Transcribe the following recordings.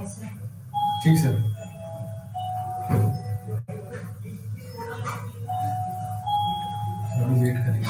ठीक sir. Wait करेंगे।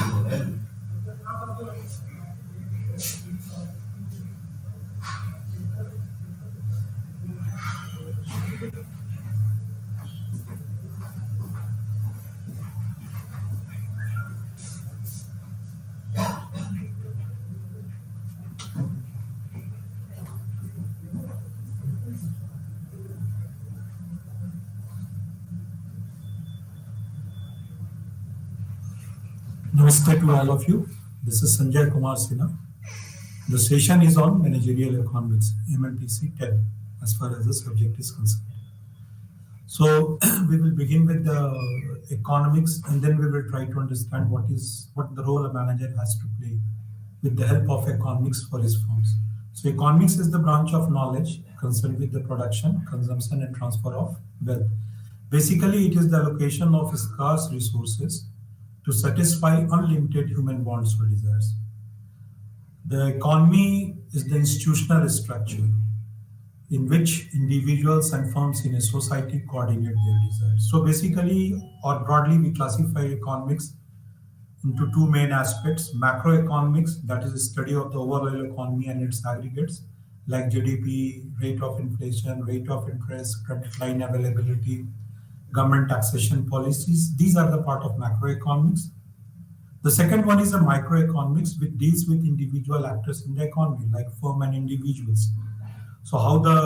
Namaste to all of you. This is Sanjay Kumar Sinha. The session is on Managerial Economics, MNPC 10, as far as the subject is concerned. So we will begin with the economics, and then we will try to understand what the role a manager has to play with the help of economics for his firms. So economics is the branch of knowledge concerned with the production, consumption, and transfer of wealth. Basically, it is the allocation of scarce resources to satisfy unlimited human wants or desires. The economy is the institutional structure in which individuals and firms in a society coordinate their desires. So basically, or broadly, we classify economics into two main aspects: macroeconomics, that is a study of the overall economy and its aggregates, like GDP, rate of inflation, rate of interest, credit line availability, government taxation policies. These are the part of macroeconomics. The second one is the microeconomics, which deals with individual actors in the economy, like firm and individuals. So how the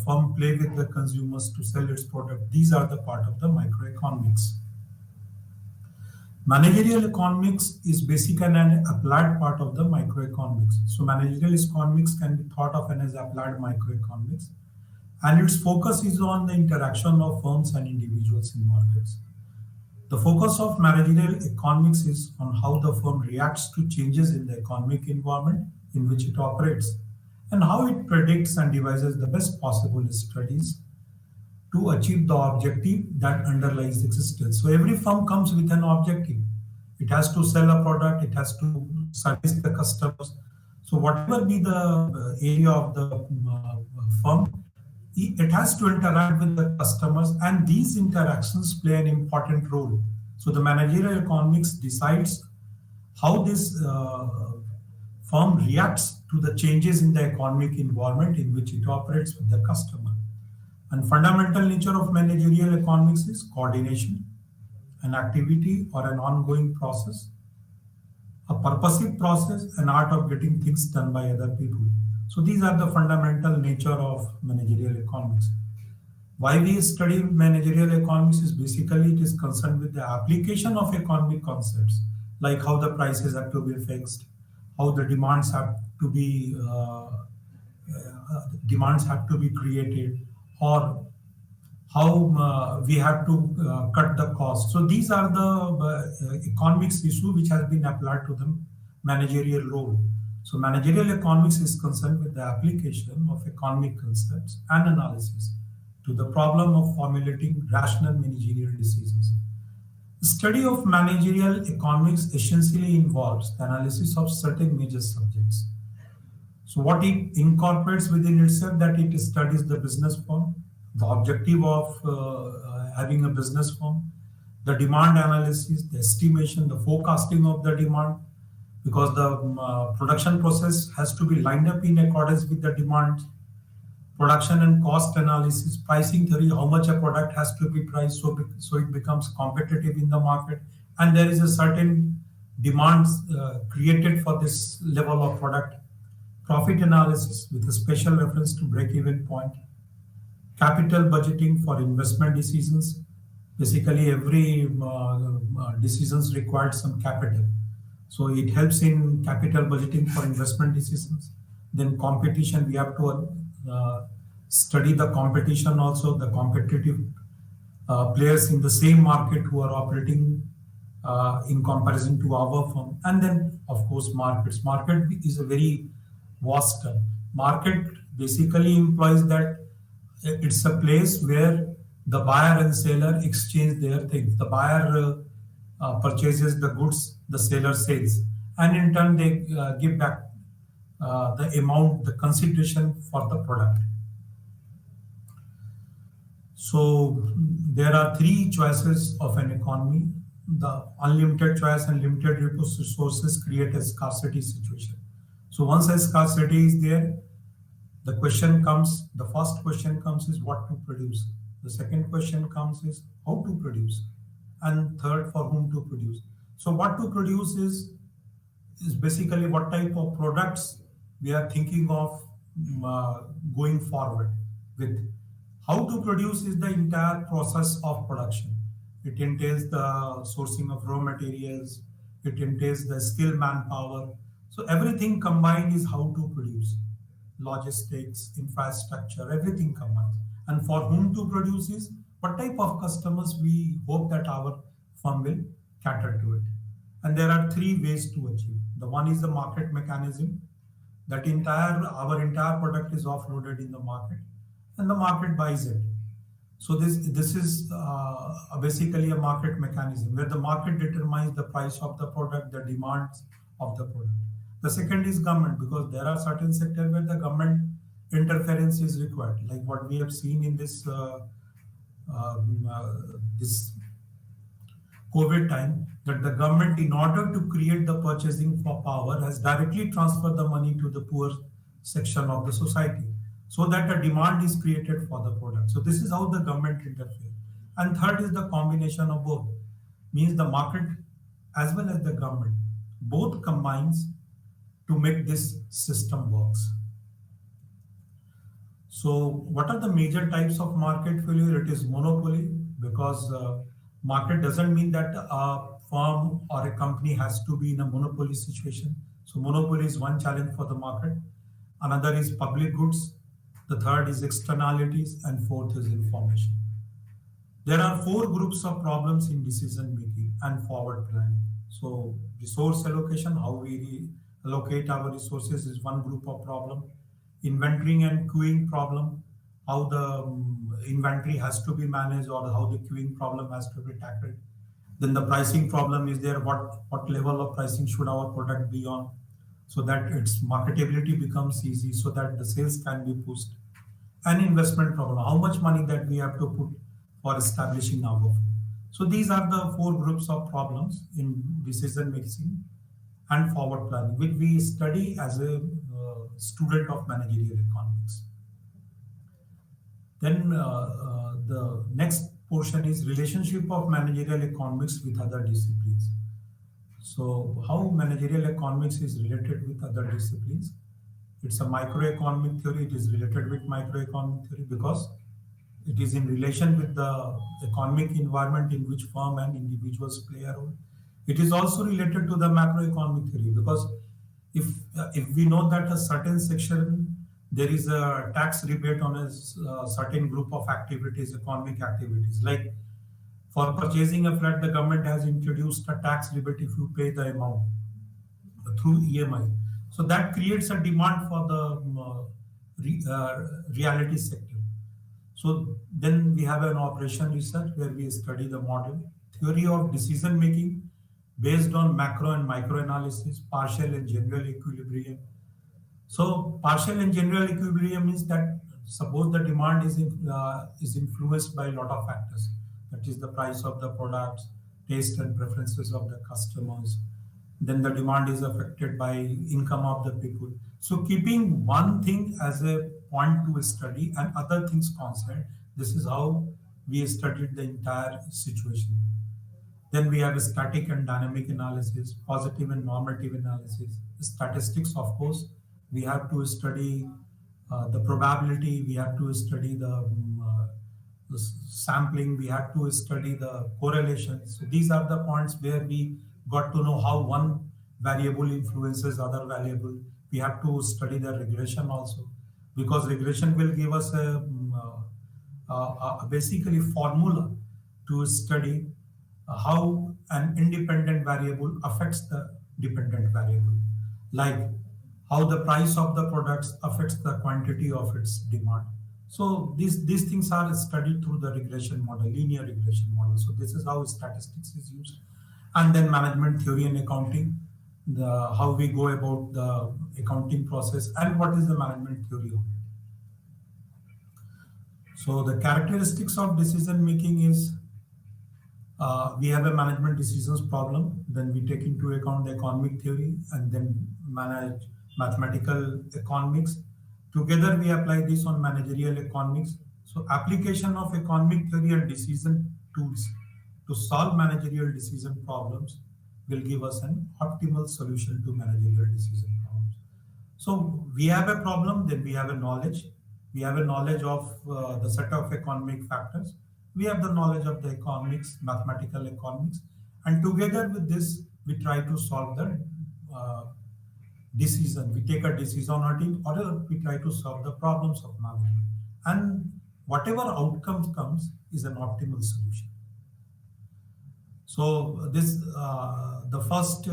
firm play with the consumers to sell its product. These are the part of the microeconomics. Managerial economics is basic and applied part of the microeconomics. So managerial economics can be thought of as applied microeconomics, and its focus is on the interaction of firms and individuals in markets. The focus of managerial economics is on how the firm reacts to changes in the economic environment in which it operates, and how it predicts and devises the best possible strategies to achieve the objective that underlies existence. So every firm comes with an objective. It has to sell a product, it has to service the customers. So whatever be the area of the firm, it has to interact with the customers, and these interactions play an important role. So the managerial economics decides how this firm reacts to the changes in the economic environment in which it operates with the customer. And fundamental nature of managerial economics is coordination, an activity or an ongoing process, a purposive process, an art of getting things done by other people. So these are the fundamental nature of managerial economics. Why we study managerial economics is basically it is concerned with the application of economic concepts, like how the prices have to be fixed, how the demands have to be created, or how we have to cut the cost. So these are the economics issue which has been applied to the managerial role. So managerial economics is concerned with the application of economic concepts and analysis to the problem of formulating rational managerial decisions. The study of managerial economics essentially involves the analysis of certain major subjects. So what it incorporates within itself, that it studies the business firm, the objective of having a business firm, the demand analysis, the estimation, the forecasting of the demand, because the production process has to be lined up in accordance with the demand, production and cost analysis, pricing theory, how much a product has to be priced so it becomes competitive in the market, and there is a certain demand created for this level of product, profit analysis with a special reference to break-even point, capital budgeting for investment decisions. Basically, every decisions required some capital. So it helps in capital budgeting for investment decisions. Then competition, we have to study the competition also, the competitive players in the same market who are operating in comparison to our firm. And then, of course, markets. Market is a very vast term. Market basically implies that it's a place where the buyer and seller exchange their things. The buyer purchases the goods, the seller sells, and in turn they give back the amount, the consideration for the product. So there are three choices of an economy. The unlimited choice and limited resources create a scarcity situation. So once a scarcity is there, the first question comes is what to produce. The second question comes is how to produce. And third, for whom to produce. So what to produce is basically what type of products we are thinking of uh, going forward with. How to produce is the entire process of production. It entails the sourcing of raw materials, it entails the skilled manpower. So everything combined is how to produce. Logistics, infrastructure, everything combined. And for whom to produce is what type of customers we hope that our firm will cater to it. And there are three ways to achieve. The one is the market mechanism, that our entire product is offloaded in the market and the market buys it. So this is basically a market mechanism where the market determines the price of the product, the demands of the product. The second is government, because there are certain sectors where the government interference is required, like what we have seen in this COVID time, that the government, in order to create the purchasing for power, has directly transferred the money to the poor section of the society so that a demand is created for the product. So this is how the government interferes. And third is the combination of both, means the market as well as the government both combines to make this system works. So, what are the major types of market failure? It is monopoly, because market doesn't mean that a firm or a company has to be in a monopoly situation. So, monopoly is one challenge for the market. Another is public goods. The third is externalities, and fourth is information. There are four groups of problems in decision making and forward planning. So, resource allocation, how we allocate our resources, is one group of problem. Inventorying and queuing problem, how the inventory has to be managed or how the queuing problem has to be tackled. Then the pricing problem is there. What level of pricing should our product be on, so that its marketability becomes easy, so that the sales can be pushed. An investment problem, how much money that we have to put for establishing our firm. So these are the four groups of problems in decision making and forward planning, which we study as a student of managerial economics. Then the next portion is relationship of managerial economics with other disciplines. So how managerial economics is related with other disciplines? It's a microeconomic theory. It is related with microeconomic theory because it is in relation with the economic environment in which firm and individuals play a role. It is also related to the macroeconomic theory, because if we know that a certain section there is a tax rebate on a certain group of activities, economic activities, like for purchasing a flat, the government has introduced a tax rebate if you pay the amount through EMI. So that creates a demand for the reality sector. So then we have an operation research where we study the model, theory of decision making based on macro and micro analysis, partial and general equilibrium. So partial and general equilibrium means that suppose the demand is influenced by a lot of factors. That is the price of the products, taste and preferences of the customers. Then the demand is affected by income of the people. So keeping one thing as a point to study and other things constant, this is how we studied the entire situation. Then we have static and dynamic analysis, positive and normative analysis, statistics, of course. We have to study the probability, we have to study the sampling, we have to study the correlation. So these are the points where we got to know how one variable influences other variable. We have to study the regression also, because regression will give us basically formula to study how an independent variable affects the dependent variable, like how the price of the products affects the quantity of its demand. So these things are studied through the regression model, linear regression model. So this is how statistics is used. And then management theory and accounting, how we go about the accounting process and what is the management theory of it. So the characteristics of decision making is we have a management decisions problem, then we take into account the economic theory and then manage mathematical economics. Together we apply this on managerial economics. So application of economic theory and decision tools to solve managerial decision problems will give us an optimal solution to managerial decision problems. So we have a problem, then we have a knowledge. We have a knowledge of the set of economic factors. We have the knowledge of the economics, mathematical economics, and together with this, we try to solve the uh, decision. We take a decision on it, or we try to solve the problems of management. And whatever outcome comes is an optimal solution. So this the first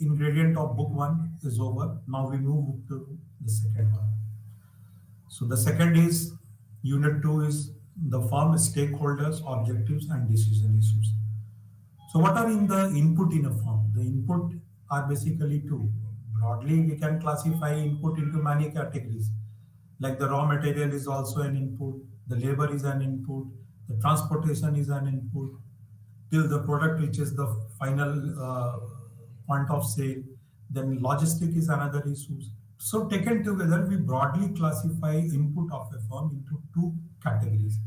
ingredient of book one is over. Now we move to the second one. So the second is unit two is the firm stakeholders, objectives, and decision issues. So what are in the input in a firm? The input are basically two. Broadly, we can classify input into many categories. Like the raw material is also an input, the labor is an input, the transportation is an input, till the product reaches the final point of sale. Then logistic is another issue. So taken together, we broadly classify input of a firm into two categories.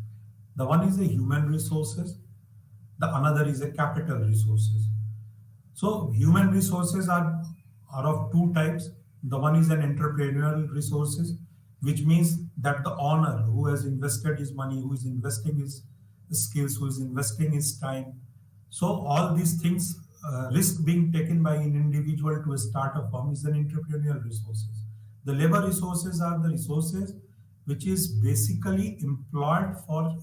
The one is a human resources, the another is a capital resources. So human resources are of two types. The one is an entrepreneurial resources, which means that the owner who has invested his money, who is investing his skills, who is investing his time. So all these things, risk being taken by an individual to start a firm is an entrepreneurial resources. The labor resources are the resources which is basically employed for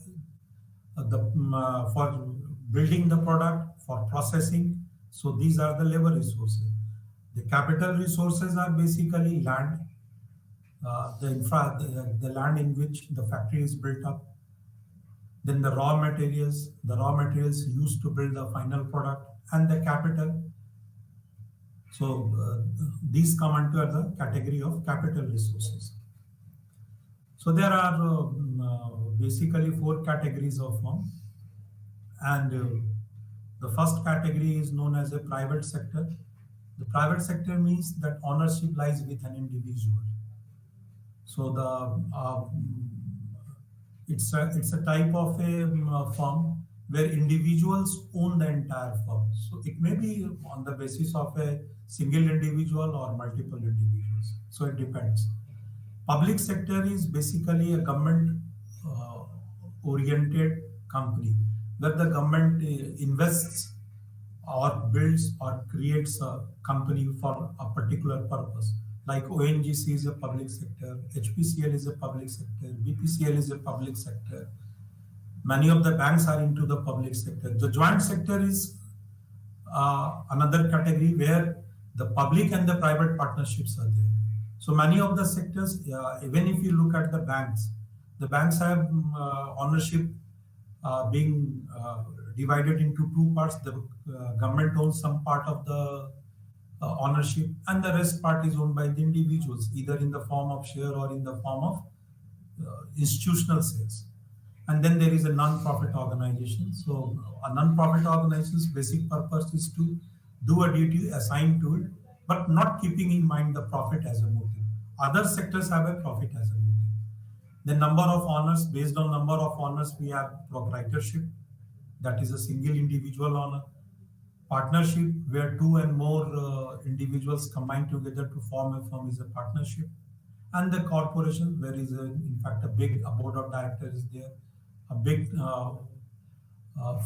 building the product, for processing. So these are the labor resources. The capital resources are basically land, the land in which the factory is built up. Then the raw materials used to build the final product, and the capital. So these come under the category of capital resources. So there are basically four categories of firm, and the first category is known as a private sector. The private sector means that ownership lies with an individual. So it's a type of a firm where individuals own the entire firm. So it may be on the basis of a single individual or multiple individuals. So it depends. Public sector is basically a government oriented company where the government invests or builds or creates a company for a particular purpose. Like ONGC is a public sector, HPCL is a public sector, BPCL is a public sector. Many of the banks are into the public sector. The joint sector is another category where the public and the private partnerships are there. So many of the sectors, even if you look at the banks have ownership being divided into two parts. The government owns some part of the ownership, and the rest part is owned by the individuals, either in the form of share or in the form of institutional sales. And then there is a non-profit organization. So a non-profit organization's basic purpose is to do a duty assigned to it, but not keeping in mind the profit as a motive. Other sectors have a profit as a motive. The number of owners, based on number of owners, we have proprietorship, that is a single individual owner. Partnership, where two and more individuals combine together to form a firm, is a partnership. And the corporation, where is in fact a big board of directors is there, a big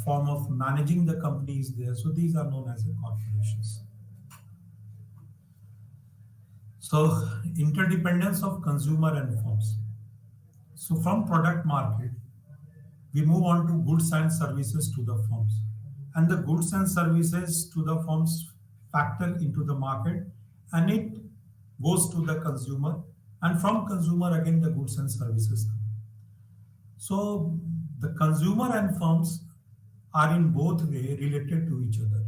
form of managing the company is there. So these are known as the corporations. So interdependence of consumer and firms. So from product market, we move on to goods and services to the firms. And the goods and services to the firms factor into the market, and it goes to the consumer, and from consumer again the goods and services come. So the consumer and firms are in both way related to each other.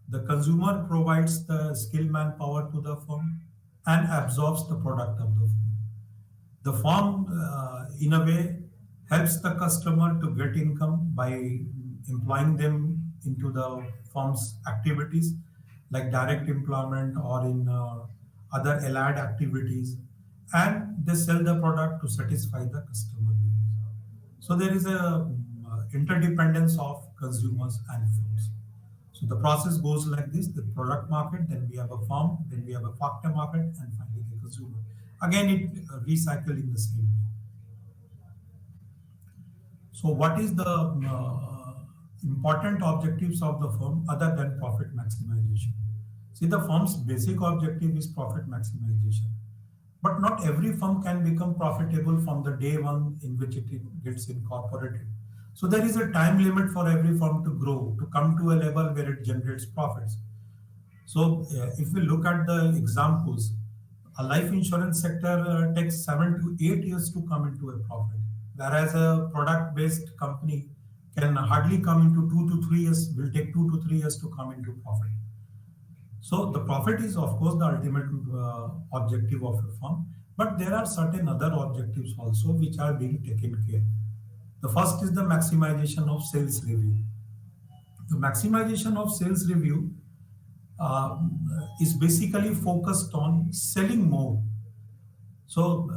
The consumer provides the skilled manpower to the firm and absorbs the product of the firm. The firm, in a way, helps the customer to get income by employing them into the firm's activities like direct employment or in other allied activities, and they sell the product to satisfy the customer needs. So there is a interdependence of consumers and firms. So the process goes like this: the product market, then we have a firm, then we have a factor market, and finally the consumer. Again, it recycle in the same way. So, what is the important objectives of the firm other than profit maximization? See, the firm's basic objective is profit maximization. But not every firm can become profitable from the day one in which it gets incorporated. So, there is a time limit for every firm to grow, to come to a level where it generates profits. So, if we look at the examples, a life insurance sector takes 7 to 8 years to come into a profit, whereas a product-based company can hardly come into 2 to 3 years. Will take 2 to 3 years to come into profit. So, the profit is of course the ultimate objective of a firm, but there are certain other objectives also which are being taken care. The first is the maximization of sales revenue. The maximization of sales revenue uh, is basically focused on selling more. So,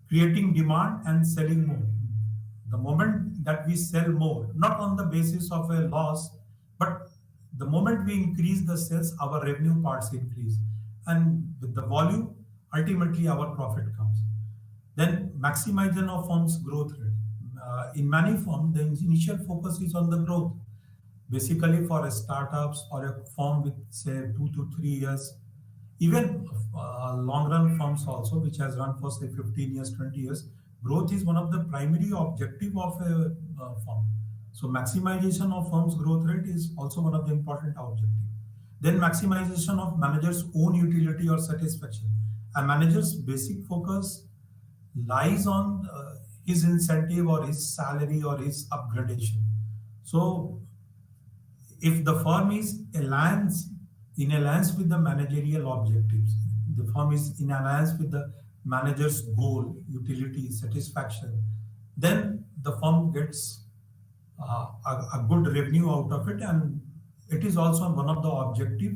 creating demand and selling more. The moment that we sell more, not on the basis of a loss, but the moment we increase the sales, our revenue parts increase. And with the volume, ultimately our profit comes. Then, maximization of firm's growth rate. In many firms, the initial focus is on the growth. Basically, for a startups or a firm with say 2 to 3 years, even long run firms also, which has run for say 15 years, 20 years, growth is one of the primary objective of a firm. So maximization of firm's growth rate is also one of the important objective. Then maximization of manager's own utility or satisfaction. A manager's basic focus lies on his incentive or his salary or his upgradation. So if the firm is in alliance with the managerial objectives, the firm is in alliance with the manager's goal, utility, satisfaction, then the firm gets a good revenue out of it, and it is also one of the objective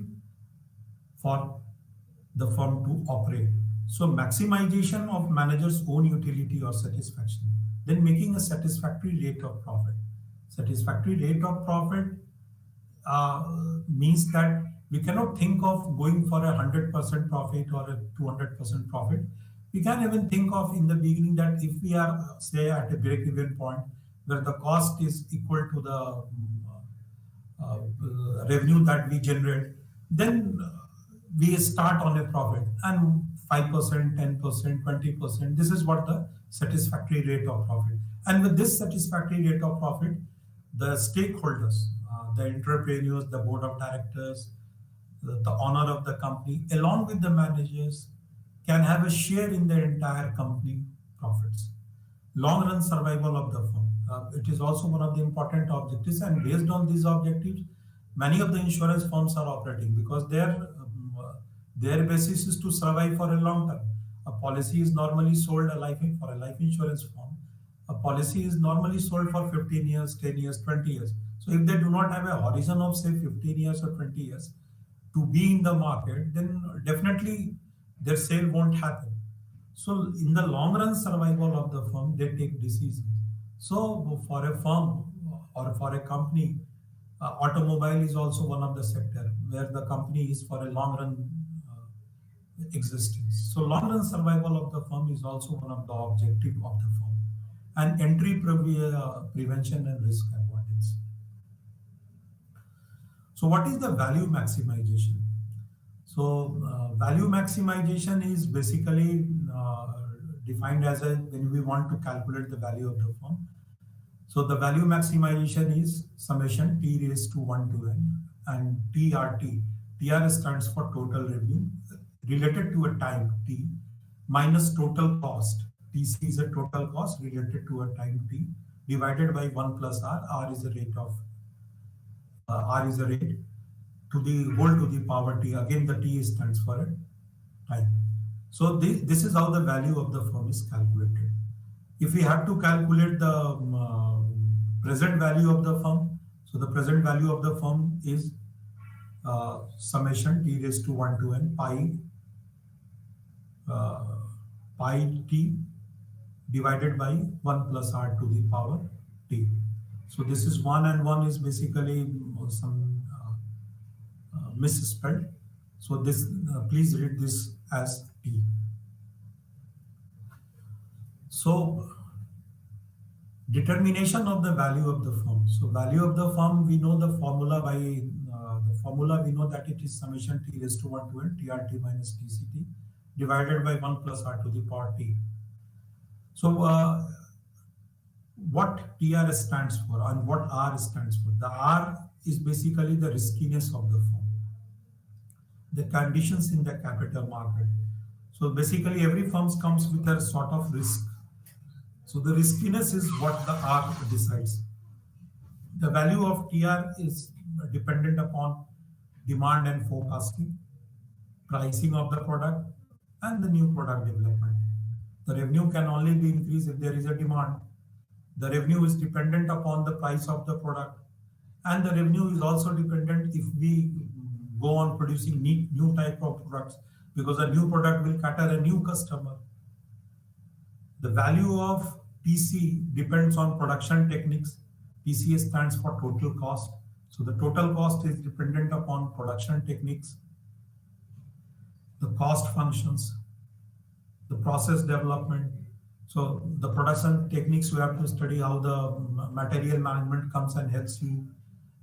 for the firm to operate. So maximization of manager's own utility or satisfaction, then making a satisfactory rate of profit. Satisfactory rate of profit means that we cannot think of going for 100% profit or a 200% profit. We can even think of in the beginning that if we are say at a break-even point where the cost is equal to the revenue that we generate, then we start on a profit, and 5%, 10%, 20%. This is what the satisfactory rate of profit. And with this satisfactory rate of profit, the stakeholders, the entrepreneurs, the board of directors, the owner of the company, along with the managers, can have a share in the entire company profits. Long run survival of the firm. It is also one of the important objectives, and based on these objectives, many of the insurance firms are operating because their basis is to survive for a long term. A policy is normally sold for a life insurance firm. A policy is normally sold for 15 years, 10 years, 20 years. So if they do not have a horizon of say 15 years or 20 years to be in the market, then definitely their sale won't happen. So in the long run survival of the firm, they take decisions. So for a firm or for a company, automobile is also one of the sector where the company is for a long run existence. So long run survival of the firm is also one of the objective of the firm. And prevention and risk avoidance. So what is the value maximization? So value maximization is basically defined as when we want to calculate the value of the firm. So the value maximization is summation t raised to 1 to n and TRT. TR stands for total revenue related to a time t minus total cost. TC is a total cost related to a time t divided by 1 plus R. R is a rate to the whole to the power t. Again, the t stands for a time. So this is how the value of the firm is calculated. If we have to calculate the present value of the firm, so the present value of the firm is summation t raised to 1 to n uh, pi t divided by 1 plus r to the power t. So this is 1 and 1 is basically some misspelled. So this please read this as t. So determination of the value of the firm. So value of the firm, we know the formula by the formula we know that it is summation t raised to 1 to n trt minus tct divided by 1 plus r to the power t. So what TR stands for and what R stands for? The R is basically the riskiness of the firm, the conditions in the capital market. So basically every firm comes with a sort of risk. So the riskiness is what the R decides. The value of TR is dependent upon demand and forecasting, pricing of the product, and the new product development. The revenue can only be increased if there is a demand. The revenue is dependent upon the price of the product, and the revenue is also dependent if we go on producing new type of products, because a new product will cater a new customer. The value of TC depends on production techniques. TCA stands for total cost. So the total cost is dependent upon production techniques, the cost functions, the process development. So the production techniques, you have to study how the material management comes and helps you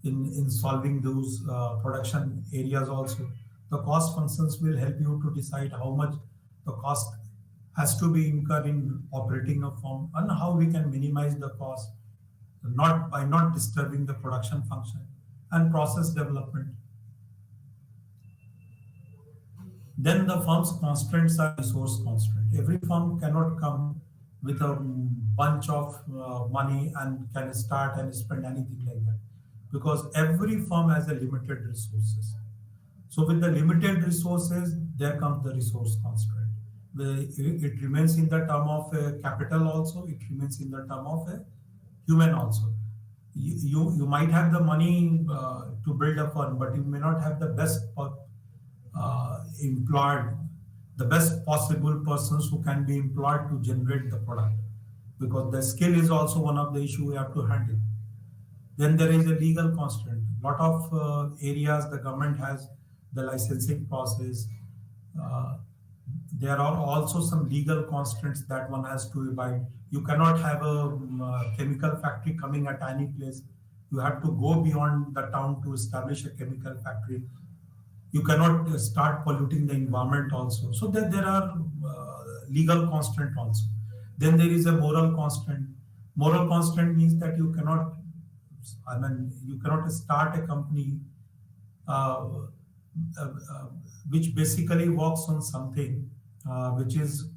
in solving those production areas also. The cost functions will help you to decide how much the cost has to be incurred in operating a firm and how we can minimize the cost not by not disturbing the production function and process development. Then the firm's constraints are resource constraint. Every firm cannot come with a bunch of money and can start and spend anything like that, because every firm has a limited resources. So with the limited resources, there comes the resource constraint. It remains in the term of capital also, it remains in the term of human also. You might have the money to build a firm, but you may not have the best employed, the best possible persons who can be employed to generate the product, because the skill is also one of the issue we have to handle. Then there is a legal constraint. Lot of areas the government has the licensing process. There are also some legal constraints that one has to abide. You cannot have a chemical factory coming at any place. You have to go beyond the town to establish a chemical factory. You cannot start polluting the environment also. So there are legal constraint also. Then there is a moral constraint. Moral constraint means that you cannot, you cannot start a company which basically works on something which is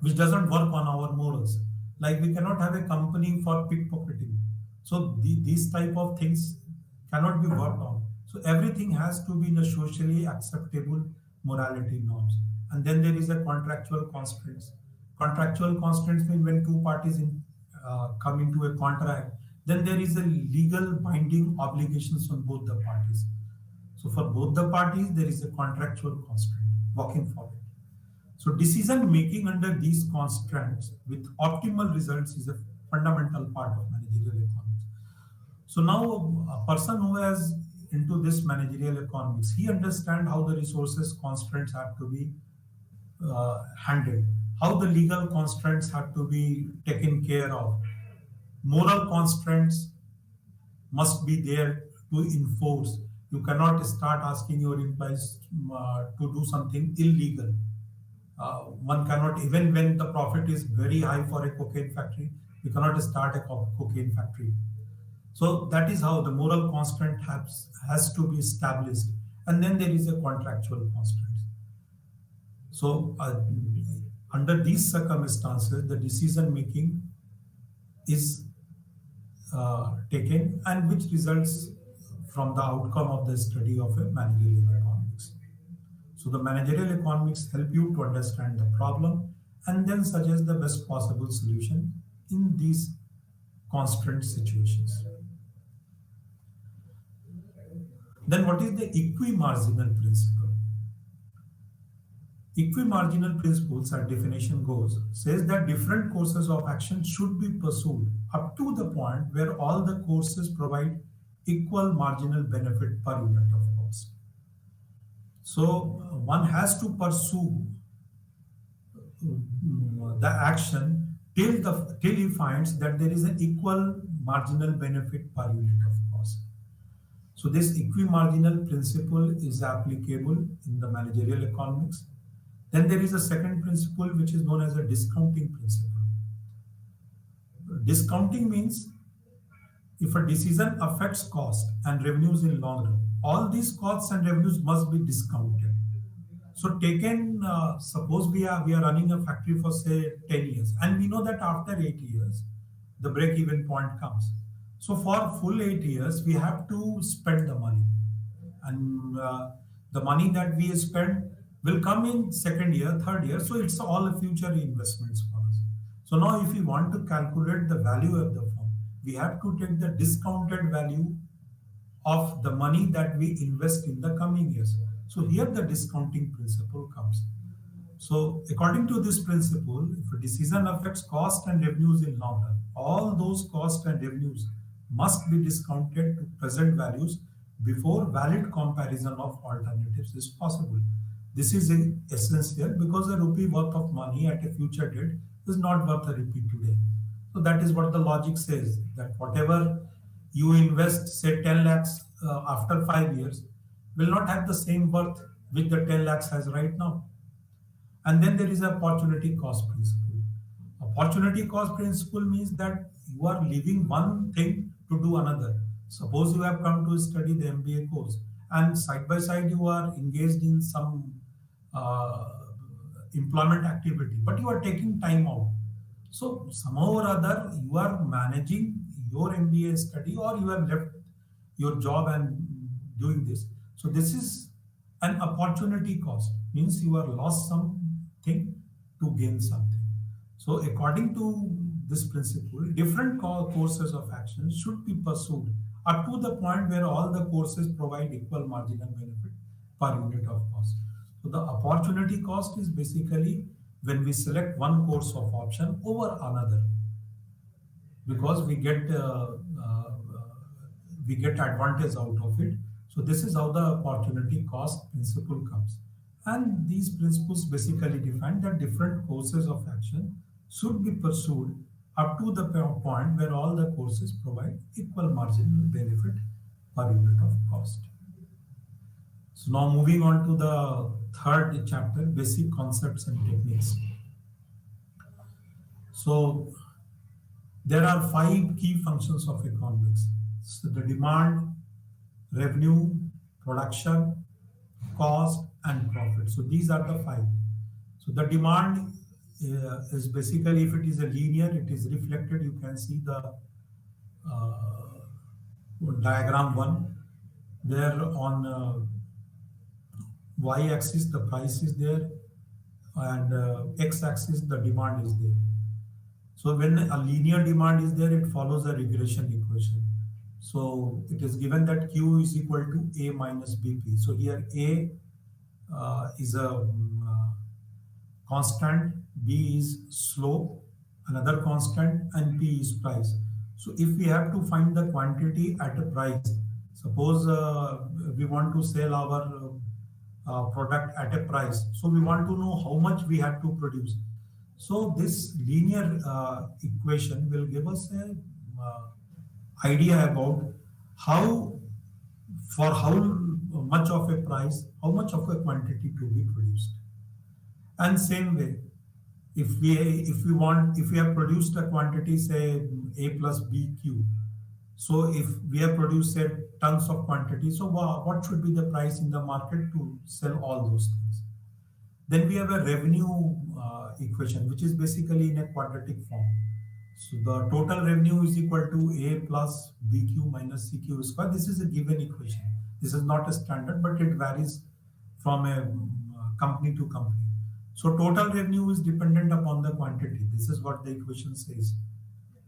which doesn't work on our morals. Like we cannot have a company for pickpocketing. So these type of things cannot be worked on. So everything has to be in a socially acceptable morality norms. And then there is a contractual constraints. Contractual constraints mean when two parties come into a contract, then there is a legal binding obligations on both the parties. So for both the parties, there is a contractual constraint working for it. So decision making under these constraints with optimal results is a fundamental part of managerial economics. So now a person who has into this managerial economics, he understands how the resources constraints have to be handled, how the legal constraints have to be taken care of. Moral constraints must be there to enforce. You cannot start asking your employees to do something illegal. One cannot, even when the profit is very high for a cocaine factory, you cannot start a cocaine factory. So that is how the moral constraint has to be established. And then there is a contractual constraint. So under these circumstances, the decision making is taken, and which results from the outcome of the study of a managerial economics. So the managerial economics help you to understand the problem and then suggest the best possible solution in these constant situations. Then what is the equimarginal principle? Equimarginal principles, our definition goes, says that different courses of action should be pursued up to the point where all the courses provide equal marginal benefit per unit of cost. So one has to pursue the action till he finds that there is an equal marginal benefit per unit of cost. So this equimarginal principle is applicable in the managerial economics. Then there is a second principle which is known as a discounting principle. Discounting means if a decision affects cost and revenues in long run, all these costs and revenues must be discounted. So taken, suppose we are running a factory for say 10 years, and we know that after 8 years, the break-even point comes. So for full 8 years, we have to spend the money, and the money that we spend will come in second year, third year. So it's all future investments for us. So now, if we want to calculate the value of the firm, we have to take the discounted value of the money that we invest in the coming years. So here the discounting principle comes. So according to this principle, if a decision affects cost and revenues in long run, all those costs and revenues must be discounted to present values before valid comparison of alternatives is possible. This is essential because a rupee worth of money at a future date is not worth a rupee today. So that is what the logic says, that whatever you invest, say 10 lakhs after 5 years, will not have the same worth which the 10 lakhs has right now. And then there is a opportunity cost principle. Opportunity cost principle means that you are leaving one thing to do another. Suppose you have come to study the MBA course, and side by side you are engaged in some employment activity, but you are taking time out. So somehow or other you are managing your MBA study, or you have left your job and doing this. So this is an opportunity cost, means you have lost something to gain something. So according to this principle, different courses of action should be pursued up to the point where all the courses provide equal marginal benefit per unit of cost. So the opportunity cost is basically when we select one course of option over another, because we get advantage out of it. So this is how the opportunity cost principle comes. And these principles basically define that different courses of action should be pursued up to the point where all the courses provide equal marginal benefit per unit of cost. So now moving on to the third chapter, basic concepts and techniques. So there are 5 key functions of economics. So the demand, revenue, production, cost, and profit. So these are the 5. So the demand is basically, if it is a linear, it is reflected. You can see the diagram 1. There on y-axis the price is there, and x-axis the demand is there. So when a linear demand is there, it follows a regression equation. So it is given that Q is equal to A minus BP. So here A is a constant, B is slope, another constant, and P is price. So if we have to find the quantity at a price, suppose we want to sell our product at a price. So we want to know how much we have to produce. So this linear equation will give us a idea about for how much of a price, how much of a quantity to be produced. And same way, if we have produced a quantity, say A plus BQ. So if we have produced, say, tons of quantity, so what should be the price in the market to sell all those things? Then we have a revenue equation, which is basically in a quadratic form. So the total revenue is equal to A plus BQ minus CQ square. This is a given equation. This is not a standard, but it varies from a company to company. So total revenue is dependent upon the quantity. This is what the equation says.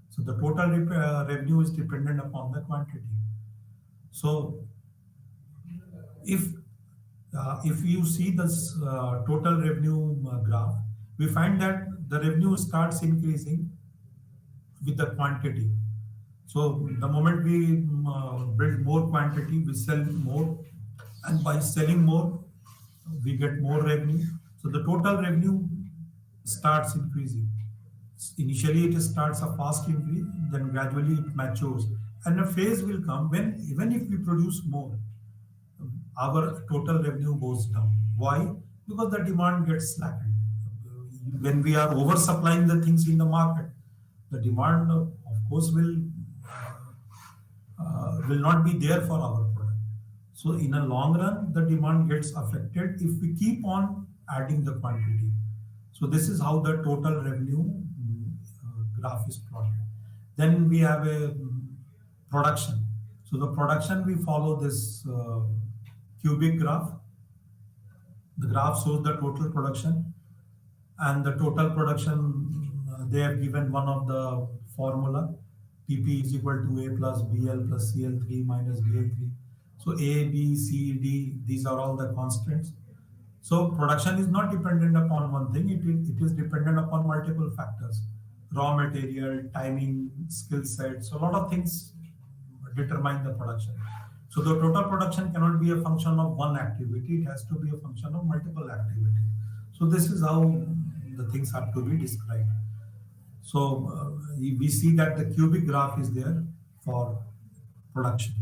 So the total revenue is dependent upon the quantity. So if if you see this total revenue graph, we find that the revenue starts increasing with the quantity. So the moment we build more quantity, we sell more, and by selling more, we get more revenue. So the total revenue starts increasing. Initially, it starts a fast increase, then gradually it matures, and a phase will come when even if we produce more, our total revenue goes down. Why? Because the demand gets slackened. When we are oversupplying the things in the market, the demand, of course, will not be there for our product. So in a long run, the demand gets affected if we keep on adding the quantity. So this is how the total revenue graph is plotted. Then we have a production. So the production, we follow this cubic graph. The graph shows the total production, and the total production, they have given one of the formula. PP is equal to A plus BL plus CL3 minus BL3. So A, B, C, D, these are all the constants. So production is not dependent upon one thing, it is dependent upon multiple factors. Raw material, timing, skill set. So a lot of things determine the production. So the total production cannot be a function of one activity, it has to be a function of multiple activities. So this is how the things have to be described. So we see that the cubic graph is there for production.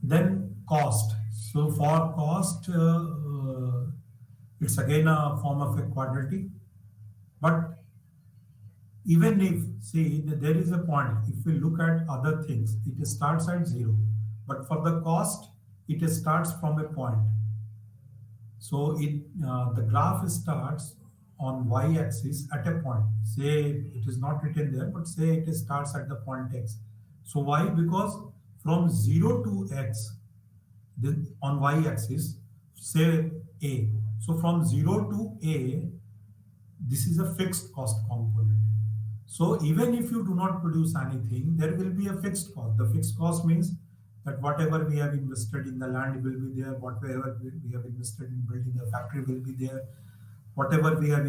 Then cost. So for cost, it's again a form of a quantity. But even if, see, there is a point, if we look at other things, it starts at zero. But for the cost, it starts from a point. So the graph starts on y-axis at a point. Say it is not written there, but say it starts at the point x. So why? Because from 0 to x, on y-axis, say a. So from 0 to a, this is a fixed cost component. So even if you do not produce anything, there will be a fixed cost. The fixed cost means that whatever we have invested in the land will be there, whatever we have invested in building the factory will be there, whatever we have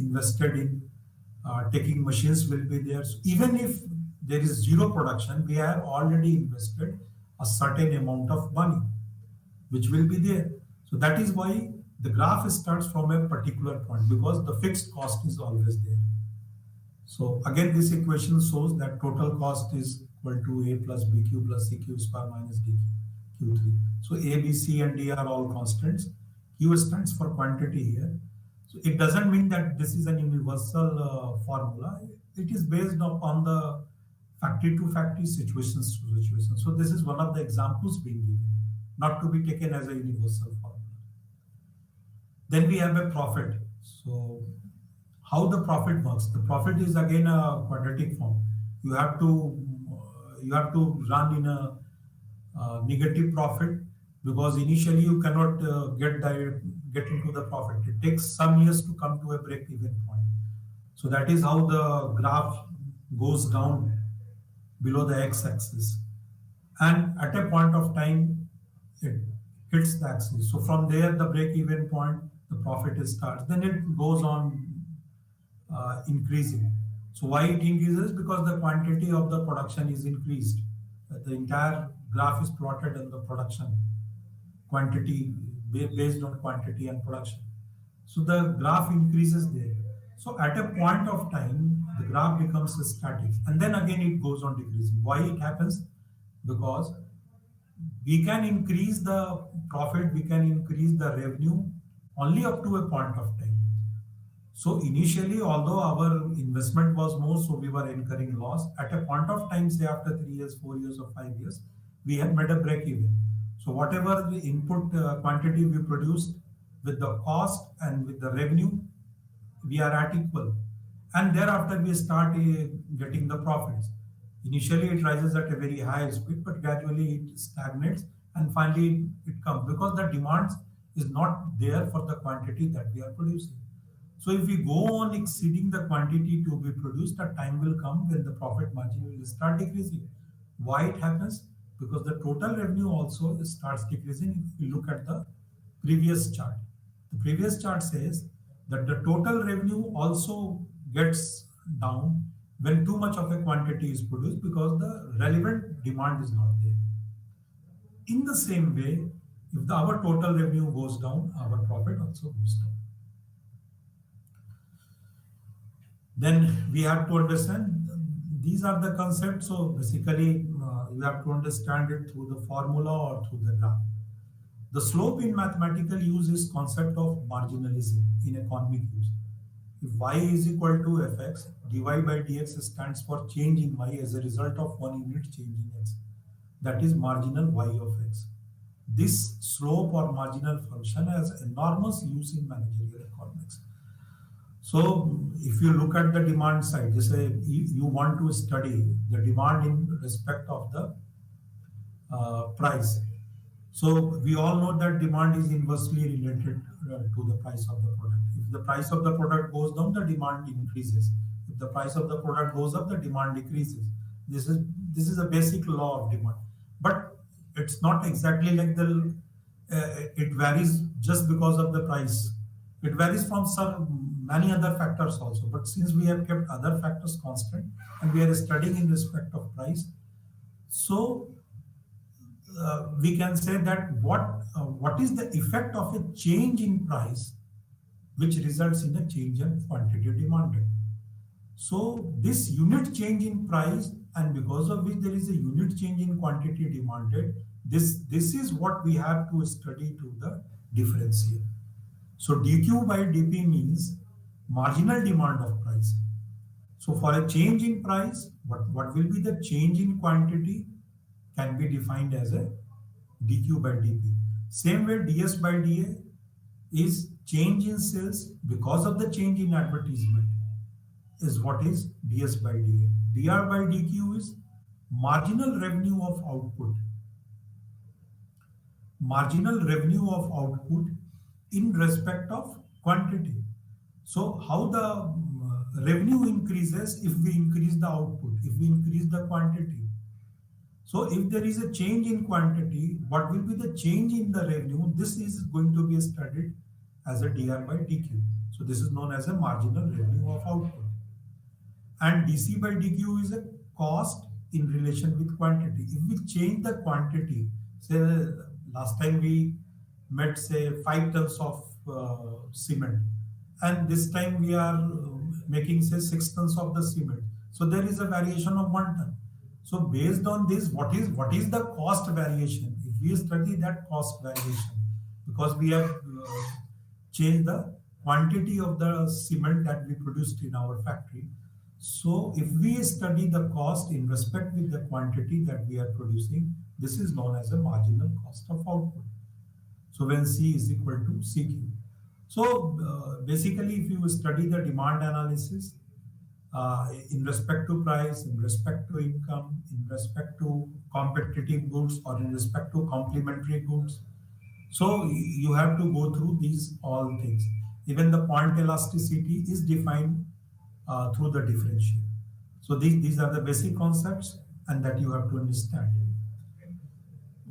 invested in taking machines will be there. So even if there is zero production, we have already invested a certain amount of money, which will be there. So that is why the graph starts from a particular point, because the fixed cost is always there. So again, this equation shows that total cost is equal to A plus BQ plus CQ square minus DQ3. So A, B, C, and D are all constants. Q stands for quantity here. So it doesn't mean that this is an universal formula. It is based upon the factory to factory, situations to situation. So this is one of the examples being given, not to be taken as a universal formula. Then we have a profit. So how the profit works? The profit is again a quadratic form. You have to run in a negative profit, because initially you cannot get into the profit. It takes some years to come to a break-even point. So that is how the graph goes down below the x-axis, and at a point of time it hits the axis. So from there, the break-even point, the profit starts. Then it goes on increasing. So why it increases? Because the quantity of the production is increased. The entire graph is plotted on the production quantity, based on quantity and production. So the graph increases there. So at a point of time, the graph becomes static, and then again it goes on decreasing. Why it happens? Because we can increase the profit, we can increase the revenue only up to a point of time. So initially, although our investment was more, so we were incurring loss. At a point of time, say after 3 years, 4 years, or 5 years, we had made a break even. So whatever the input quantity we produced, with the cost and with the revenue, we are at equal. And thereafter we start getting the profits. Initially it rises at a very high speed, but gradually it stagnates, and finally it comes, because the demands is not there for the quantity that we are producing. So if we go on exceeding the quantity to be produced, a time will come when the profit margin will start decreasing. Why it happens? Because the total revenue also starts decreasing. If we look at the previous chart, the previous chart says that the total revenue also gets down when too much of a quantity is produced because the relevant demand is not there. In the same way, if our total revenue goes down, our profit also goes down. Then we have to understand these are the concepts. So basically, you have to understand it through the formula or through the graph. The slope in mathematical use is concept of marginalism in economic use. If y is equal to fx, dy by dx stands for change in y as a result of 1 unit change in x. That is marginal y of x. This slope or marginal function has enormous use in managerial economics. So if you look at the demand side, just say you want to study the demand in respect of the price. So we all know that demand is inversely related to the price of the product. If the price of the product goes down, the demand increases. If the price of the product goes up, the demand decreases. This is a basic law of demand. But it's not exactly like it varies just because of the price. It varies from many other factors also. But since we have kept other factors constant and we are studying in respect of price, so we can say that what is the effect of a change in price which results in a change in quantity demanded. So this unit change in price, and because of which there is a unit change in quantity demanded, this is what we have to study to the differential. So dq by dp means marginal demand of price. So for a change in price, what will be the change in quantity can be defined as a dq by dp. Same way ds by da is change in sales because of the change in advertisement is what is ds by da. dr by dq is marginal revenue of output. Marginal revenue of output in respect of quantity. So how the revenue increases if we increase the output, if we increase the quantity. So if there is a change in quantity, what will be the change in the revenue? This is going to be studied as a dr by dq. So this is known as a marginal revenue of output. And dc by dq is a cost in relation with quantity. If we change the quantity, say last time we met say 5 tons of cement, and this time we are making say 6 tons of the cement. So there is a variation of 1 ton. So based on this, what is the cost variation? If we study that cost variation, because we have changed the quantity of the cement that we produced in our factory. So if we study the cost in respect with the quantity that we are producing, this is known as a marginal cost of output. So when C is equal to CQ. So basically, if you study the demand analysis in respect to price, in respect to income, in respect to competitive goods, or in respect to complementary goods, so you have to go through these all things. Even the point elasticity is defined through the differential. So these are the basic concepts and that you have to understand.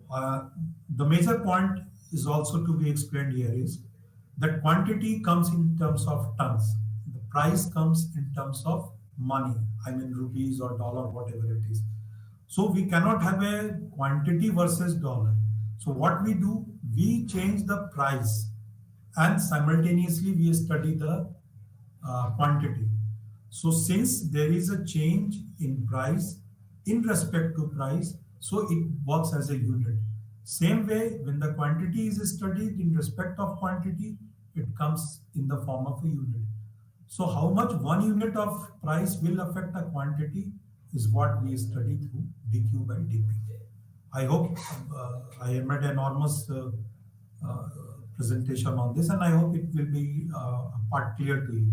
The major point is also to be explained here is that quantity comes in terms of tons. The price comes in terms of money, I mean rupees or dollar, whatever it is. So we cannot have a quantity versus dollar. So what we do, we change the price and simultaneously we study the quantity. So since there is a change in price in respect to price, so it works as a unit. Same way, when the quantity is studied in respect of quantity, it comes in the form of a unit. So how much 1 unit of price will affect a quantity is what we study through dq by dp. I hope I made an enormous presentation on this, and I hope it will be part clear to you.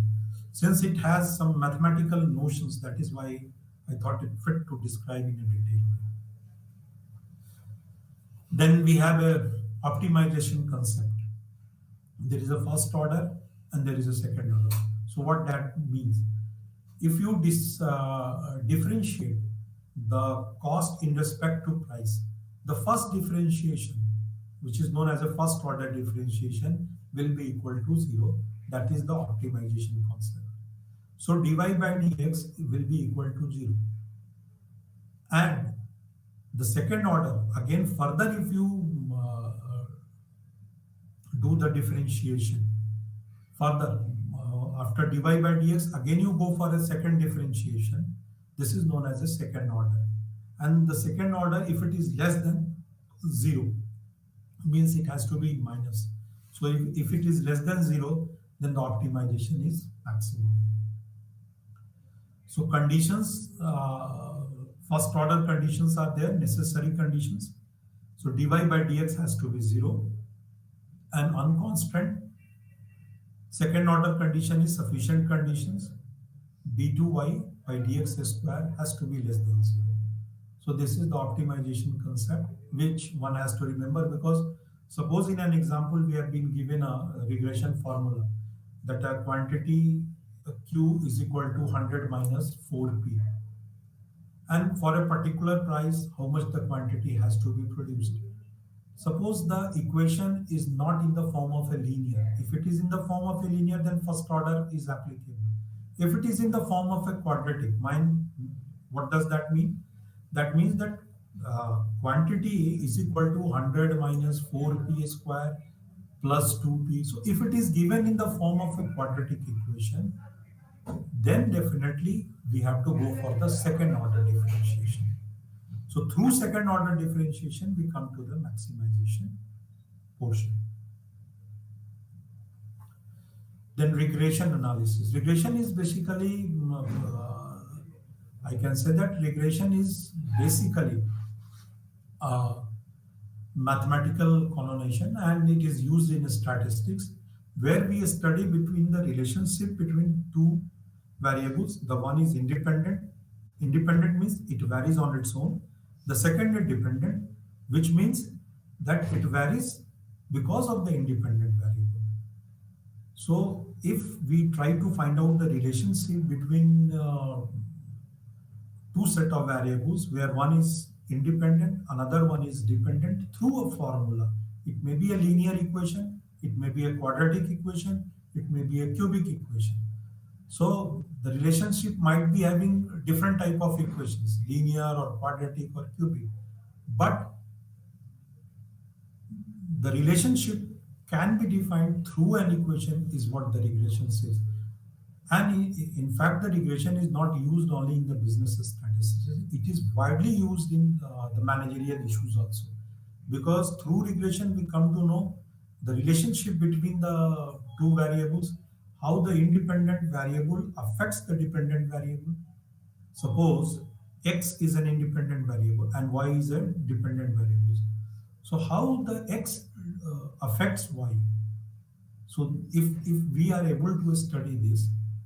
Since it has some mathematical notions, that is why I thought it fit to describe in a detail. Then we have a optimization concept. There is a first order and there is a second order. So what that means, if you differentiate the cost in respect to price, the first differentiation, which is known as a first order differentiation, will be equal to zero. That is the optimization concept. So dy by dx will be equal to zero. And the second order, again, further if you do the differentiation further, after dy by dx, again you go for a second differentiation. This is known as a second order. And the second order, if it is less than 0, means it has to be minus. So if it is less than 0, then the optimization is maximum. So conditions, first order conditions are there, necessary conditions. So dy by dx has to be 0 and unconstant. Second order condition is sufficient conditions. d2y by dx square has to be less than 0. So this is the optimization concept which one has to remember, because suppose in an example we have been given a regression formula that a quantity Q is equal to 100 minus 4P. And for a particular price, how much the quantity has to be produced. Suppose the equation is not in the form of a linear. If it is in the form of a linear, then first order is applicable. If it is in the form of a quadratic, what does that mean? That means that quantity is equal to 100 minus 4p square plus 2p. So if it is given in the form of a quadratic equation, then definitely we have to go for the second order differentiation. So through second order differentiation, we come to the maximization portion. Then regression analysis. Regression is basically, I can say that regression is basically mathematical connotation, and it is used in statistics, where we study between the relationship between two variables. The one is independent. Independent means it varies on its own. The second is dependent, which means that it varies because of the independent variable. So if we try to find out the relationship between two set of variables where one is independent, another one is dependent, through a formula, it may be a linear equation, it may be a quadratic equation, it may be a cubic equation. So the relationship might be having different type of equations, linear or quadratic or cubic, but the relationship can be defined through an equation is what the regression says. And in fact, the regression is not used only in the business statistics. It is widely used in the managerial issues also. Because through regression, we come to know the relationship between the two variables, how the independent variable affects the dependent variable. Suppose x is an independent variable and y is a dependent variable. So how the x affects y? So if we are able to study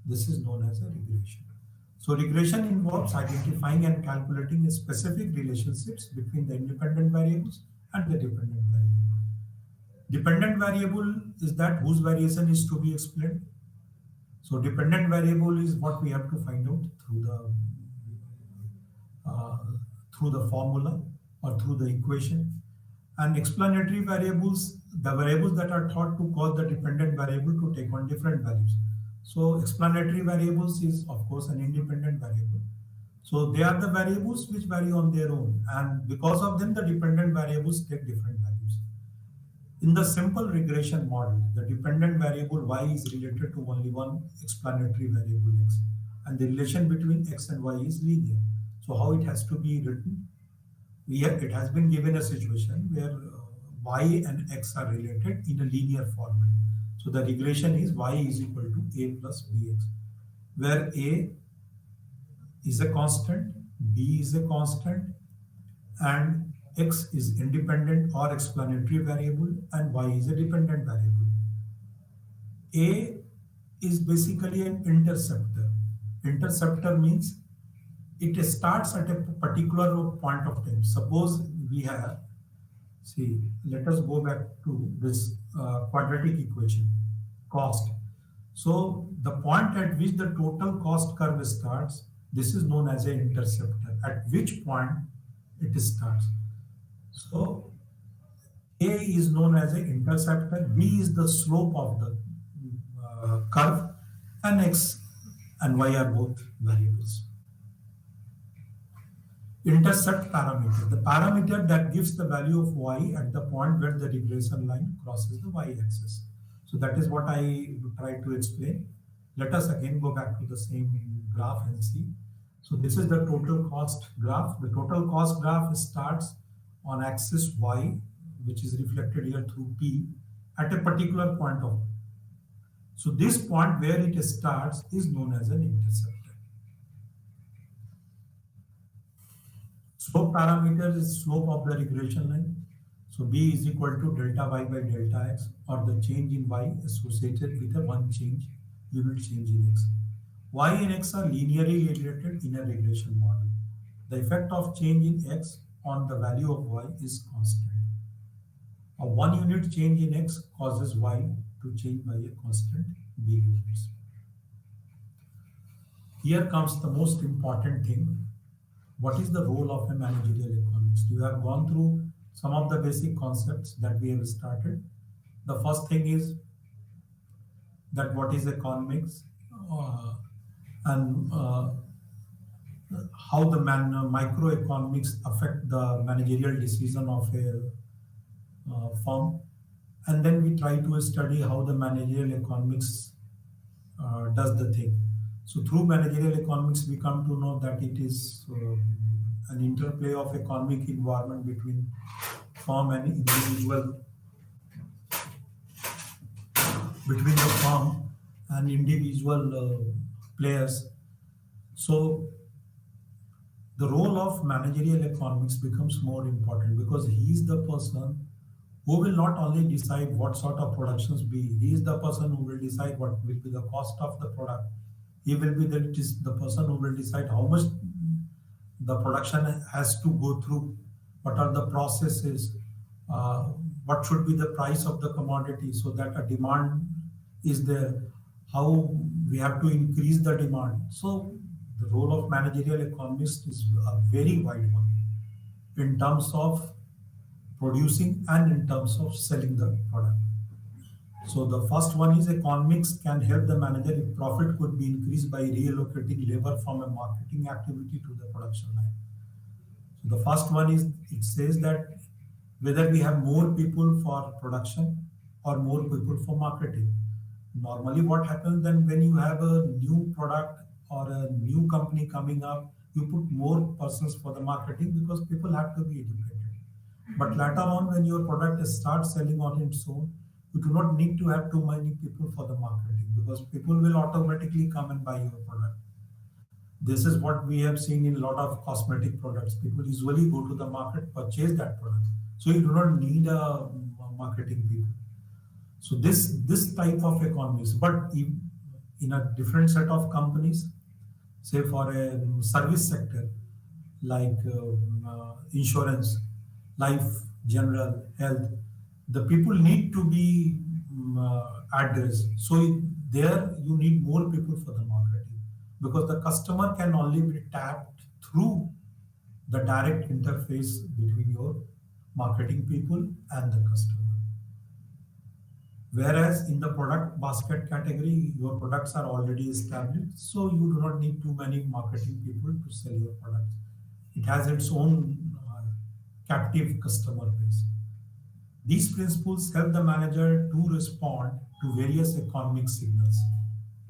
this is known as a regression. So regression involves identifying and calculating specific relationships between the independent variables and the dependent variable. Dependent variable is that whose variation is to be explained. So dependent variable is what we have to find out through the formula or through the equation. And explanatory variables, the variables that are thought to cause the dependent variable to take on different values. So explanatory variables is of course an independent variable. So they are the variables which vary on their own, and because of them the dependent variables take different values. In the simple regression model, the dependent variable y is related to only one explanatory variable x, and the relation between x and y is linear. So how it has to be written? It has been given a situation where y and x are related in a linear format. So the regression is y is equal to a plus bx, where a is a constant, b is a constant, and x is independent or explanatory variable, and y is a dependent variable. A is basically an interceptor. Interceptor means it starts at a particular point of time. Suppose we have See, let us go back to this quadratic equation, cost. So the point at which the total cost curve starts, this is known as an interceptor, at which point it starts. So A is known as an interceptor, B is the slope of the curve, and X and Y are both variables. Intercept parameter, the parameter that gives the value of Y at the point where the regression line crosses the Y axis. So that is what I tried to explain. Let us again go back to the same graph and see. So this is the total cost graph. The total cost graph starts on axis Y, which is reflected here through P at a particular point of. So this point where it starts is known as an interceptor. Slope parameter is slope of the regression line. So B is equal to delta Y by delta X, or the change in Y associated with a one change, unit change in X. Y and X are linearly related in a regression model. The effect of change in X on the value of Y is constant. A 1 unit change in X causes Y to change by a constant B units. Here comes the most important thing. What is the role of a managerial economist? You have gone through some of the basic concepts that we have started. The first thing is that what is economics and how the microeconomics affect the managerial decision of a firm. And then we try to study how the managerial economics does the thing. So through managerial economics, we come to know that it is an interplay of economic environment between firm and individual, between the firm and individual players. So the role of managerial economics becomes more important because he is the person who will not only decide what sort of productions be, he is the person who will decide what will be the cost of the product. He will be the person who will decide how much the production has to go through, what are the processes, what should be the price of the commodity so that a demand is there, how we have to increase the demand. So the role of managerial economist is a very wide one in terms of producing and in terms of selling the product. So the first one is economics can help the manager if profit could be increased by reallocating labor from a marketing activity to the production line. So the first one is it says that whether we have more people for production or more people for marketing. Normally what happens then when you have a new product or a new company coming up, you put more persons for the marketing because people have to be educated. But later on, when your product starts selling on its own, you do not need to have too many people for the marketing because people will automatically come and buy your product. This is what we have seen in a lot of cosmetic products. People usually go to the market, purchase that product. So you do not need a marketing people. So this type of economies, but in a different set of companies, say for a service sector like insurance, life, general, health, the people need to be addressed. So there you need more people for the marketing because the customer can only be tapped through the direct interface between your marketing people and the customer. Whereas in the product basket category, your products are already established, so you do not need too many marketing people to sell your products. It has its own captive customer base. These principles help the manager to respond to various economic signals.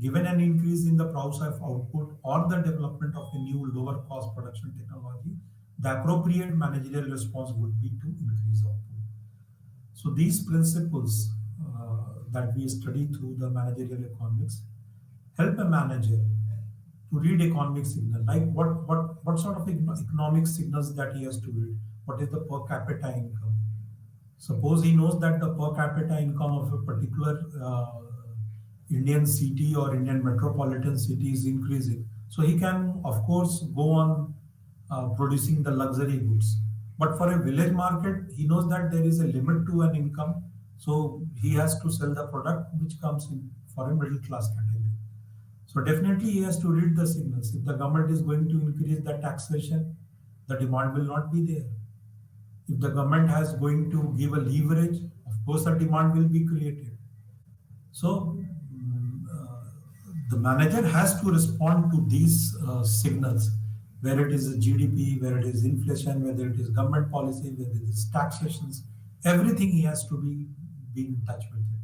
Given an increase in the price of output or the development of a new lower cost production technology, the appropriate managerial response would be to increase output. So these principles that we study through the managerial economics help a manager to read economic signal, like what sort of economic signals that he has to read. What is the per capita income? Suppose he knows that the per capita income of a particular Indian city or Indian metropolitan city is increasing. So he can, of course, go on producing the luxury goods. But for a village market, he knows that there is a limit to an income, so he has to sell the product which comes in for a middle class category. So definitely he has to read the signals. If the government is going to increase the taxation, the demand will not be there. If the government has going to give a leverage, of course a demand will be created. So the manager has to respond to these signals, where it is a GDP, where it is inflation, whether it is government policy, whether it is taxations, everything he has to be in touch with it.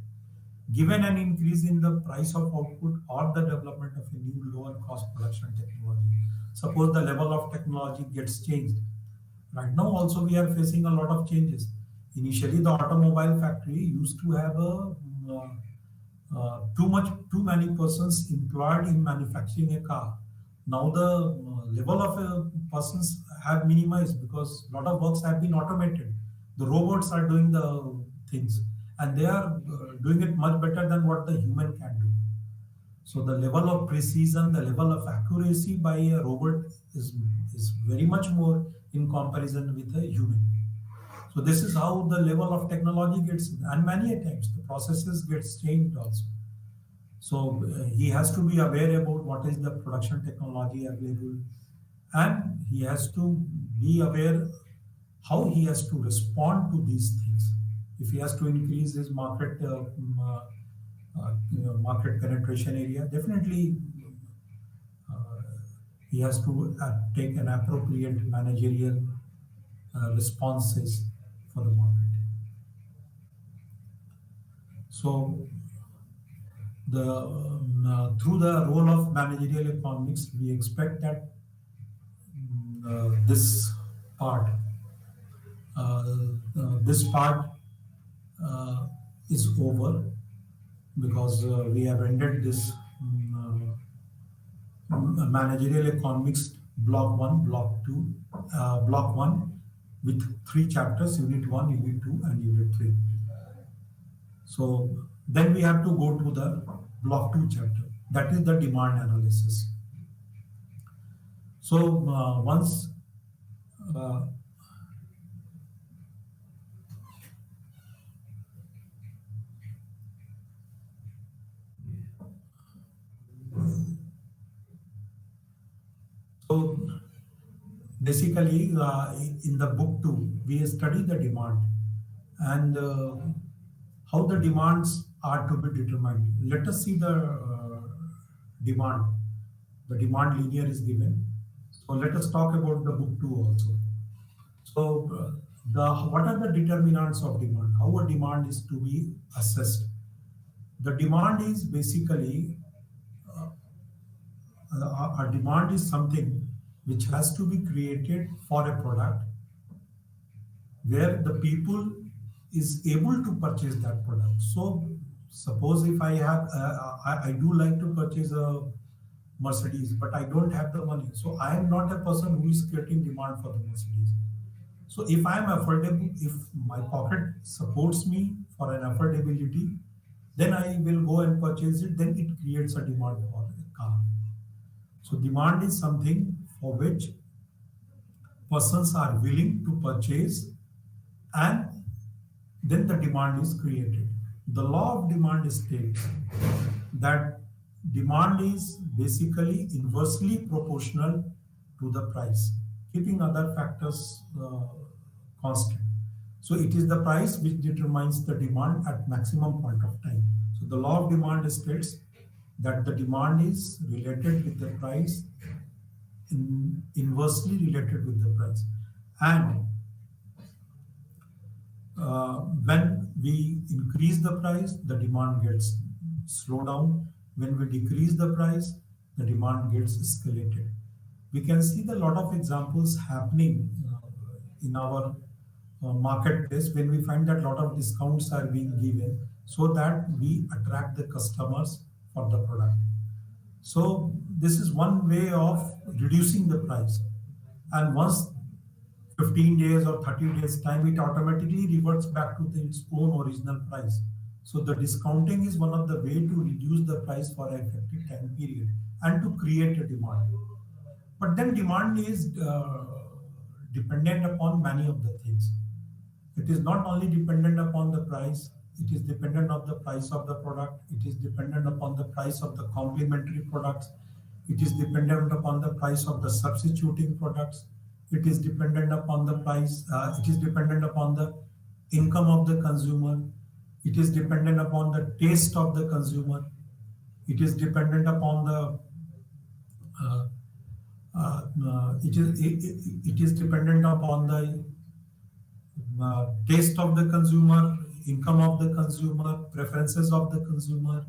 Given an increase in the price of output or the development of a new lower cost production technology, suppose the level of technology gets changed. Right now also we are facing a lot of changes. Initially the automobile factory used to have too many persons employed in manufacturing a car. Now the level of persons have minimized because a lot of works have been automated. The robots are doing the things, and they are doing it much better than what the human can do. So the level of precision, the level of accuracy by a robot is very much more in comparison with a human. So this is how the level of technology gets, and many a times the processes gets changed also. So he has to be aware about what is the production technology available, and he has to be aware how he has to respond to these things. If he has to increase his market penetration area, definitely uh, he has to take an appropriate managerial responses for the market. So through the role of managerial economics, we expect that this part uh, this part uh, is over, because we have ended this managerial economics block 1, block 2, block 1 with 3 chapters, unit 1, unit 2 and unit 3. So then we have to go to the block 2 chapter, that is the demand analysis. So once uh, so basically in the book 2 we study the demand and how the demands are to be determined. Let us see the demand. The demand linear is given. So let us talk about the book 2 also. So what are the determinants of demand? How a demand is to be assessed? The demand is basically a demand is something which has to be created for a product where the people is able to purchase that product. So suppose if I have, I do like to purchase a Mercedes, but I don't have the money. So I am not a person who is creating demand for the Mercedes. So if I am affordable, if my pocket supports me for an affordability, then I will go and purchase it. Then it creates a demand for a car. So demand is something for which persons are willing to purchase, and then the demand is created. The law of demand states that demand is basically inversely proportional to the price, keeping other factors constant. So it is the price which determines the demand at maximum point of time. So the law of demand states that the demand is related with the price, inversely related with the price. And when we increase the price, the demand gets slowed down. When we decrease the price, the demand gets escalated. We can see the lot of examples happening in our marketplace when we find that a lot of discounts are being given so that we attract the customers for the product. So this is one way of reducing the price. And once 15 days or 30 days time, it automatically reverts back to its own original price. So the discounting is one of the way to reduce the price for an effective time period and to create a demand. But then demand is dependent upon many of the things. It is not only dependent upon the price, it is dependent on the price of the product, it is dependent upon the price of the complementary products, it is dependent upon the price of the substituting products, it is dependent upon the price, it is dependent upon the income of the consumer, it is dependent upon the taste of the consumer, it is dependent upon the uh, it is dependent upon the taste of the consumer, income of the consumer, preferences of the consumer.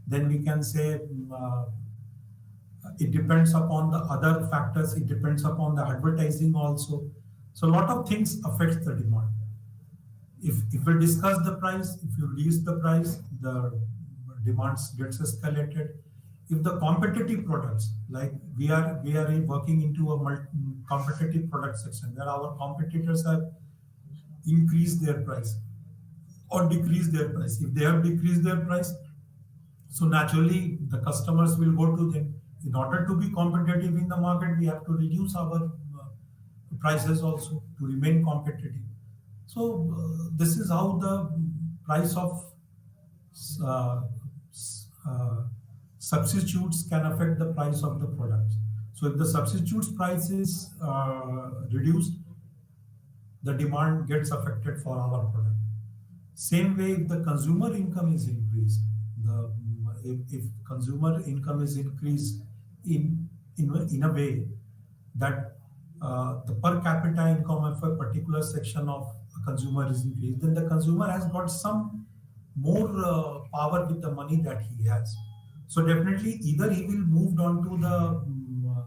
Then we can say it depends upon the other factors. It depends upon the advertising also. So a lot of things affect the demand. If we discuss the price, if you reduce the price, the demands gets escalated. If the competitive products, like we are working into a competitive product section where our competitors have increased their price or decrease their price. If they have decreased their price, so naturally the customers will go to them. In order to be competitive in the market, we have to reduce our prices also to remain competitive. So this is how the price of uh, uh, substitutes can affect the price of the products. So if the substitutes price is reduced, the demand gets affected for our product. Same way, if the consumer income is increased, if consumer income is increased in a way that the per capita income of a particular section of a consumer is increased, then the consumer has got some more power with the money that he has. So definitely, either he will move on to the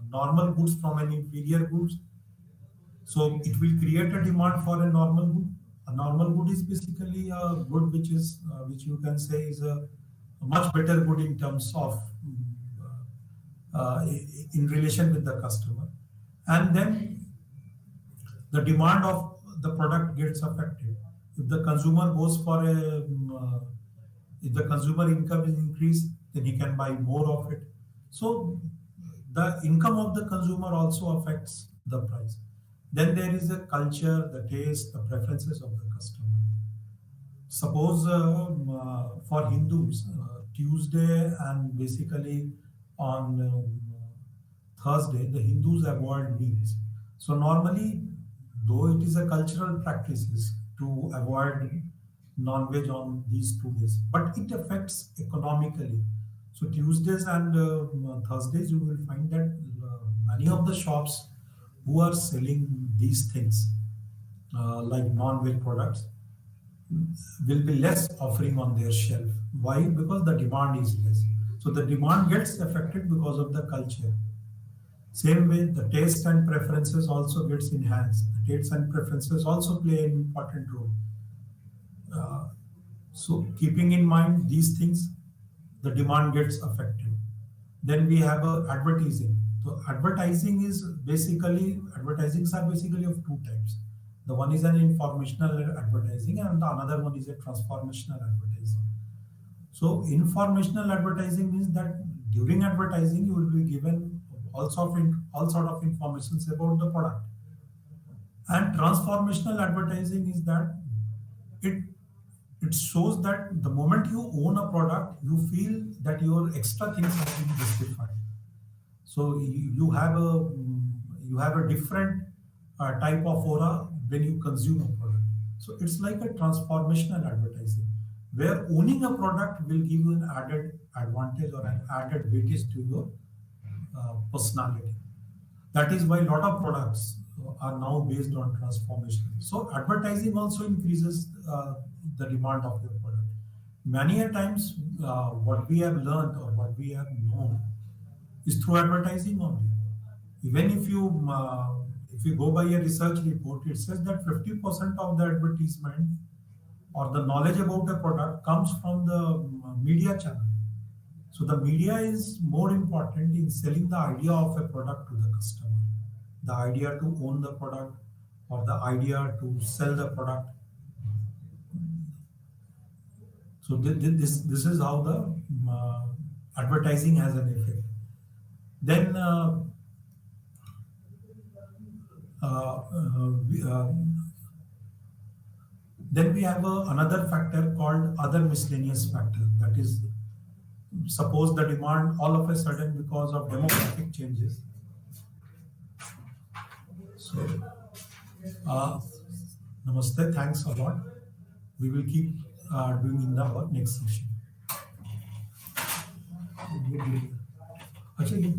normal goods from an inferior goods, so it will create a demand for a normal good. A normal good is basically a good which you can say is a much better good in terms of in relation with the customer, and then the demand of the product gets affected. If the consumer goes for if the consumer income is increased, then he can buy more of it. So the income of the consumer also affects the price. Then there is a culture, the taste, the preferences of the customer. Suppose for Hindus, Tuesday and basically on Thursday, the Hindus avoid meals. So normally, though it is a cultural practices to avoid non-veg on these 2 days, but it affects economically. So Tuesdays and Thursdays, you will find that many of the shops who are selling these things, like non-veg products, will be less offering on their shelf. Why? Because the demand is less. So the demand gets affected because of the culture. Same way, the taste and preferences also gets enhanced. The tastes and preferences also play an important role. Uh, so keeping in mind these things, the demand gets affected. Then we have advertising. So advertisings are basically of two types. The one is an informational advertising and the another one is a transformational advertising. So informational advertising means that during advertising you will be given all sort of informations about the product. And transformational advertising is that it it shows that the moment you own a product, you feel that your extra things have been justified. So you have a different type of aura when you consume a product. So it's like a transformational advertising, where owning a product will give you an added advantage or an added weightage to your personality. That is why a lot of products are now based on transformation. So advertising also increases the demand of your product. Many a times, what we have learned or what we have known is through advertising only. Even if you go by a research report, it says that 50% of the advertisement or the knowledge about a product comes from the media channel. So the media is more important in selling the idea of a product to the customer, the idea to own the product or the idea to sell the product. So this is how the advertising has an effect. Then then we have another factor called other miscellaneous factor. That is, suppose the demand all of a sudden because of demographic changes. So, namaste, thanks a lot. We will keep doing in our next session. अच्छा ये